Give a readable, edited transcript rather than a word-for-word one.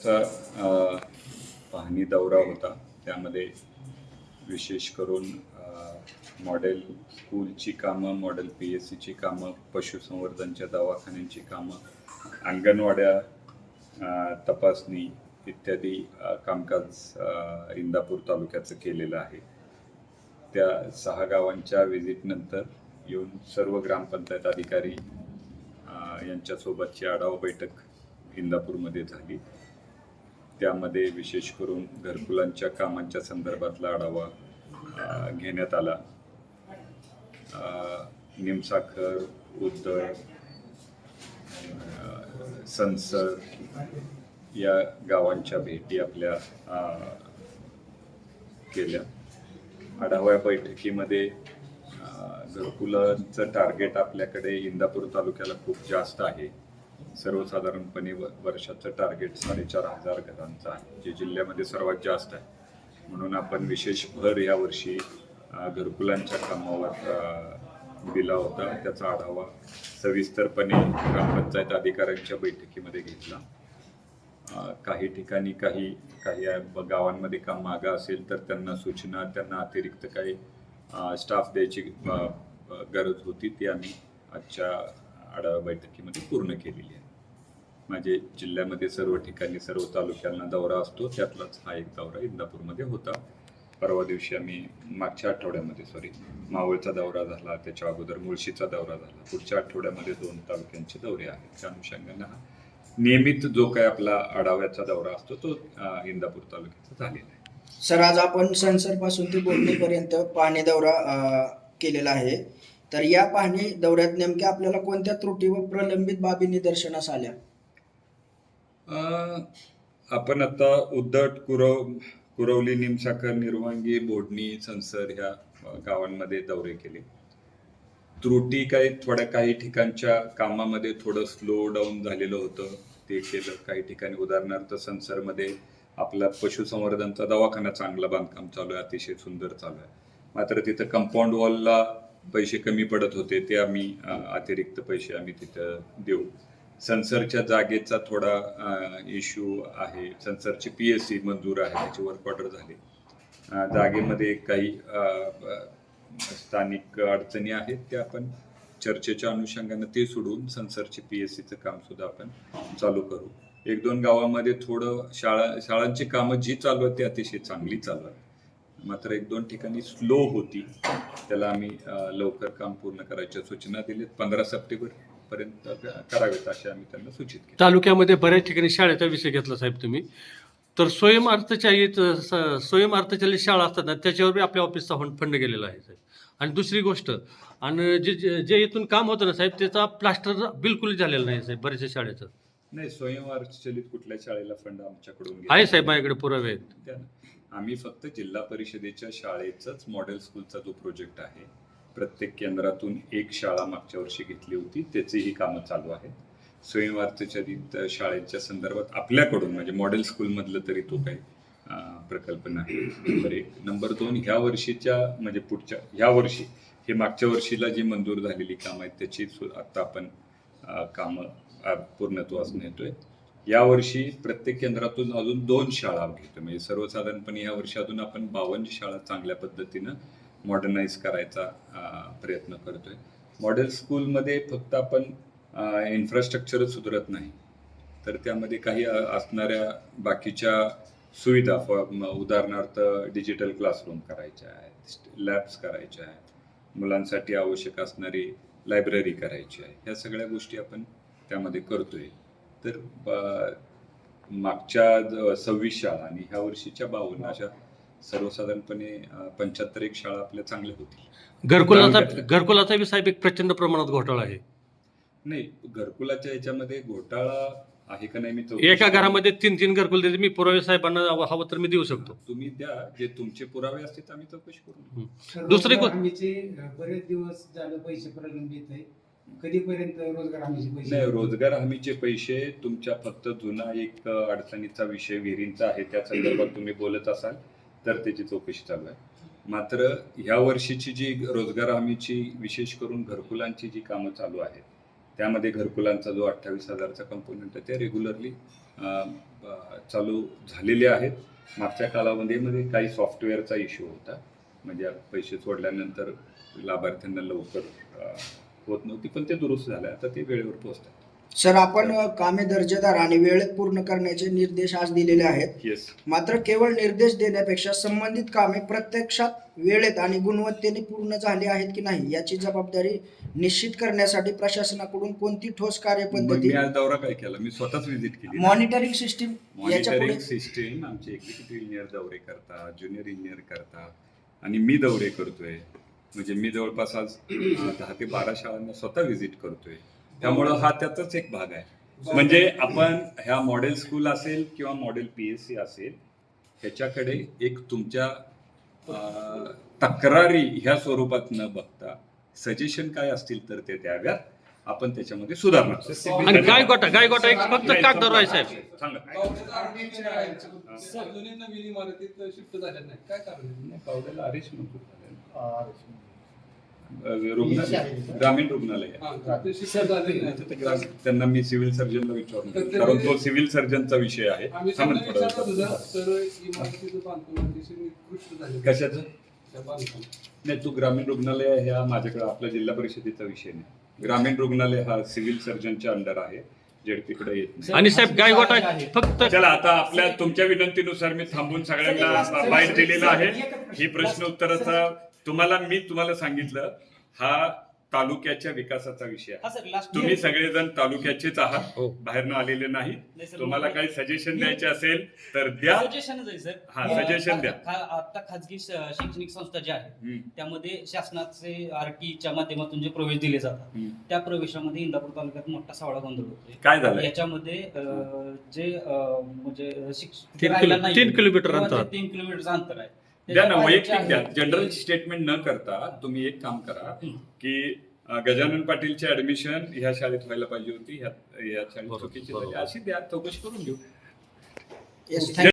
चा पाहणी दौरा होता. त्यामध्ये विशेष करून मॉडेल स्कूलची कामं, मॉडेल PSCची कामं, पशुसंवर्धनच्या दवाखान्यांची कामं, अंगणवाड्या तपासणी इत्यादी कामकाज इंदापूर तालुक्याचं केलेलं आहे. त्या 6 गावांच्या व्हिजिटनंतर येऊन सर्व ग्रामपंचायत अधिकारी यांच्यासोबतची आढावा बैठक इंदापूरमध्ये झाली. त्यामध्ये विशेष करून घरकुलांच्या कामांच्या संदर्भातला आढावा घेण्यात आला. निमसाखर, उद्दळ, संसर या गावांच्या भेटी आपल्या केल्या. आढावा बैठकीमध्ये घरकुलांचं टार्गेट आपल्याकडे इंदापूर तालुक्याला खूप जास्त आहे. सर्वसाधारणपणे वर्षाचं टार्गेट 4,500 घरांचं आहे, जे जिल्ह्यामध्ये सर्वात जास्त आहे. म्हणून आपण विशेष भर यावर्षी घरकुलांच्या कामावर दिला होता. त्याचा आढावा सविस्तरपणे ग्रामपंचायत अधिकाऱ्यांच्या बैठकीमध्ये घेतला. काही ठिकाणी काही गावांमध्ये काम मागं असेल तर त्यांना सूचना, त्यांना अतिरिक्त काही स्टाफ द्यायची गरज होती, ती आम्ही आजच्या आढावा बैठकीमध्ये पूर्ण केलेली आहे. माझे जिल्ह्यामध्ये सर्व ठिकाणी सर्व तालुक्यांना दौरा असतो, त्यातलाच हा एक दौरा इंदापूरमध्ये होता. परवा दिवशी आम्ही मागच्या आठवड्यामध्ये मावळचा दौरा झाला, त्याच्या अगोदर मुळशीचा दौरा झाला. पुढच्या आठवड्यामध्ये 2 तालुक्यांचे दौरे आहेत. त्या अनुषंगाने हा नियमित जो काय आपला आढाव्याचा दौरा असतो तो इंदापूर तालुक्याचा झालेला आहे. सर, आज आपण संसर पासून ते बोलणीपर्यंत पाहणी दौरा केलेला आहे. तर या पाहणी दौऱ्यात नेमक्या आपल्याला कोणत्या त्रुटी व प्रलंबित बाबी निदर्शनास आल्या? आपण आता उद्धट, कुरवली, निमसाखर, निर्वांगी, बोडणी, संसर ह्या गावांमध्ये दौरे केले. त्रुटी काही ठिकाणच्या कामामध्ये थोडं स्लो डाऊन झालेलं होतं, ते केलं. काही ठिकाणी उदाहरणार्थ संसरमध्ये आपला पशुसंवर्धनचा दवाखाना चांगला बांधकाम चालू आहे, अतिशय सुंदर चालू आहे. मात्र तिथं कंपाऊंड वॉलला पैसे कमी पडत होते, ते आम्ही अतिरिक्त पैसे आम्ही तिथं देऊ. संसरच्या जागेचा थोडा इश्यू आहे. संसरची PSC मंजूर आहे, त्याची वर्क ऑर्डर झाली. जागेमध्ये काही स्थानिक अडचणी आहेत, त्या आपण चर्चेच्या अनुषंगानं ते सोडून संसरची PSCचं काम सुद्धा आपण चालू करू. 1-2 गावामध्ये थोडं शाळांची कामं जी चालू आहेत ती अतिशय चांगली चालू आहेत. मात्र 1-2 ठिकाणी स्लो होती, त्याला आम्ही लवकर काम पूर्ण करायच्या सूचना दिल्यात. 15 सप्टेंबर पर्यंत करावेत असे आम्ही त्यांना सूचित केले. तालुक्यामध्ये बऱ्याच ठिकाणी शाळेचा विषय घेतला साहेब तुम्ही, तर स्वयं अर्थचालित शाळा असतात ना, त्याच्यावर आपल्या ऑफिसचा फंड गेलेला आहे साहेब. आणि दुसरी गोष्ट, आणि जे इथून काम होतं ना साहेब, त्याचा प्लास्टर बिलकुल झालेला नाही साहेब बऱ्याचशा शाळेचं. नाही, स्वयं अर्थचलित कुठल्या शाळेला फंड आमच्याकडून आहे साहेब, माझ्याकडे पुरावे आहेत. आम्ही फक्त जिल्हा परिषदेच्या शाळेचाच मॉडेल स्कूलचा जो प्रोजेक्ट आहे, प्रत्येक केंद्रातून एक शाळा मागच्या वर्षी घेतली होती, त्याचीही कामं चालू आहेत. स्वयं अर्थचलित शाळेच्या संदर्भात आपल्याकडून म्हणजे मॉडेल स्कूलमधलं तरी तो काही प्रकल्प नाही. नंबर 1. नंबर 2, ह्या वर्षीच्या म्हणजे ह्या वर्षी हे मागच्या वर्षीला जी मंजूर झालेली कामं आहेत त्याची आता आपण कामं पूर्णत्वास नेतोय. यावर्षी प्रत्येक केंद्रातून अजून 2 शाळा घेतो. म्हणजे सर्वसाधारणपणे या वर्षी अजून आपण 52 शाळा चांगल्या पद्धतीनं मॉडर्नाइज करायचा प्रयत्न करतोय. मॉडेल स्कूलमध्ये फक्त आपण इन्फ्रास्ट्रक्चरच सुधारत नाही, तर त्यामध्ये काही असणाऱ्या बाकीच्या सुविधा, उदाहरणार्थ डिजिटल क्लासरूम करायच्या आहेत, लॅब्स करायच्या आहेत, मुलांसाठी आवश्यक असणारी लायब्ररी करायची आहे. ह्या सगळ्या गोष्टी आपण त्यामध्ये करतोय. तर मागच्या 26 शाळा आणि ह्या वर्षीच्या 52 अशा सर्वसाधारणपणे 75 शाळा आपल्या चांगल्या होतील. घरकुलाचा बी साहेब एक प्रचंड प्रमाणात घोटाळा आहे. नाही, घरकुलाच्या ह्याच्यामध्ये घोटाळा आहे का नाही, मी एका घरामध्ये 3 घरकुल देते. मी पुरावे साहेबांना हवं तर मी देऊ शकतो. तुम्ही द्या, जे तुमचे पुरावे असतील आम्ही चौकशी करू. दुसरी बरेच दिवस झालं पैसे प्रलंबित आहे. कधीपर्यंत रोजगार हमीचे पैसे? नाही, रोजगार हमीचे पैसे तुमच्या फक्त जुना एक अडचणीचा विषय विहिरींचा आहे, त्या संदर्भात तुम्ही बोलत असाल तर त्याची चौकशी चालू आहे. मात्र ह्या वर्षीची जी रोजगार हमीची विशेष करून घरकुलांची जी कामं चालू आहेत त्यामध्ये घरकुलांचा जो 28,000चा कंपोनंट आहे ते रेग्युलरली चालू झालेले आहेत. मागच्या कालावधीमध्ये काही सॉफ्टवेअरचा इश्यू होता, म्हणजे पैसे सोडल्यानंतर लाभार्थ्यांना लवकर होत नव्हती, पण ते दुरुस्त झालं. आता ते वेळेवर पोहोचतात. सर, आपण कामे दर्जेदार आणि वेळेत पूर्ण करण्याचे निर्देश आज दिलेले आहेत. येस. मात्र केवळ निर्देश देण्यापेक्षा संबंधित कामे प्रत्यक्षात वेळेत आणि गुणवत्तेने पूर्ण झाली आहेत की नाही याची जबाबदारी निश्चित करण्यासाठी प्रशासनाकडून कोणती ठोस मग कार्यपद्धती, मी आज दौरा काय केला, मी स्वतःच व्हिजिट केली. मॉनिटरिंग सिस्टीम याच्या मॉनिटरिंग पुढे सिस्टीम आमचे एक्झिक्युटिव्ह इंजिनियर दौरे करतात, ज्युनियर इंजिनियर करतात आणि मी दौरे करतोय. म्हणजे मी जवळपास आज 10 ते 12 शाळांना स्वतः व्हिजिट करतोय. त्यामुळं हा त्याचाच एक भाग आहे. म्हणजे आपण ह्या मॉडेल स्कूल असेल किंवा मॉडेल PSC असेल, ह्याच्याकडे एक तुमच्या तक्रारी ह्या स्वरूपात न बघता सजेशन काय असतील तर ते द्याव्यात. आपण त्याच्यामध्ये सुधारणा करू. आणि गायगोटा एक फक्त कागदावर आहे साहेब. सांगा. अजूनही नवीन इमारतीत शिफ्ट झाल्या नाही, काय कारण आहे? पावड्याला अरेस्ट नको ग्रामीण रुग्णालय आहे. हा, ते शिफ्ट झाले नाही. तिथे त्यांना मी सिव्हिल सर्जनला विचारलं, कारण तो सिव्हिल सर्जनचा विषय आहे. आम्ही थांबा त्यांना थोडं. विचारलं होतं, तर इमारतीचं बांधकाम अतिशय निकृष्ट झाले. कशाचं? त्या बांधकाम नाही, तू ग्रामीण रुग्णालय ह्या माझ्याकडे आपल्या जिल्हा परिषदेचा विषय नाही. ग्रामीण रुग्णालय हा सिव्हिल सर्जनच्या अंडर आहे, जेडपीकडे येत नाही. आणि साहेब गायगोटा फक्त चला, आता आपल्या तुमच्या विनंतीनुसार मी थांबून सगळ्यांना बाईट दिलेला आहे. ही प्रश्न उत्तराचा तुम्हाला सांगितलं, हा तालुक्याच्या विकासाचा विषय आहे. तुम्ही सगळेजण तालुक्याचेच आहात, हो. बाहेरनं आलेले नाही. तुम्हाला काही सजेशन द्यायचे असेल तर द्या. सजेशनच आहे सर. हा, सजेशन द्या. आता खाजगी शैक्षणिक संस्था ज्या आहेत हम्म. त्यामध्ये शासनाचे RT च्या माध्यमातून जे प्रवेश दिले जातात हम्म. त्या प्रवेशामध्ये इंदापूर तालुक्यात मोठा सावळा गोंधळ होतोय. काय झालं? याच्यामध्ये जे म्हणजे तीन किलोमीटर अंतर. 3 किलोमीटरचं अंतर आहे. द्या ना, त्याच्या वैयक्तिक बाहेरचे द्या. आहे. जनरल स्टेटमेंट न करता तुम्ही एक काम करा की गजानन पाटीलची ऍडमिशन ह्या शाळेत व्हायला पाहिजे होती, ह्या शाळेत चुकीची झाली, अशी द्या, चौकशी करून घेऊ. Yes, thank you.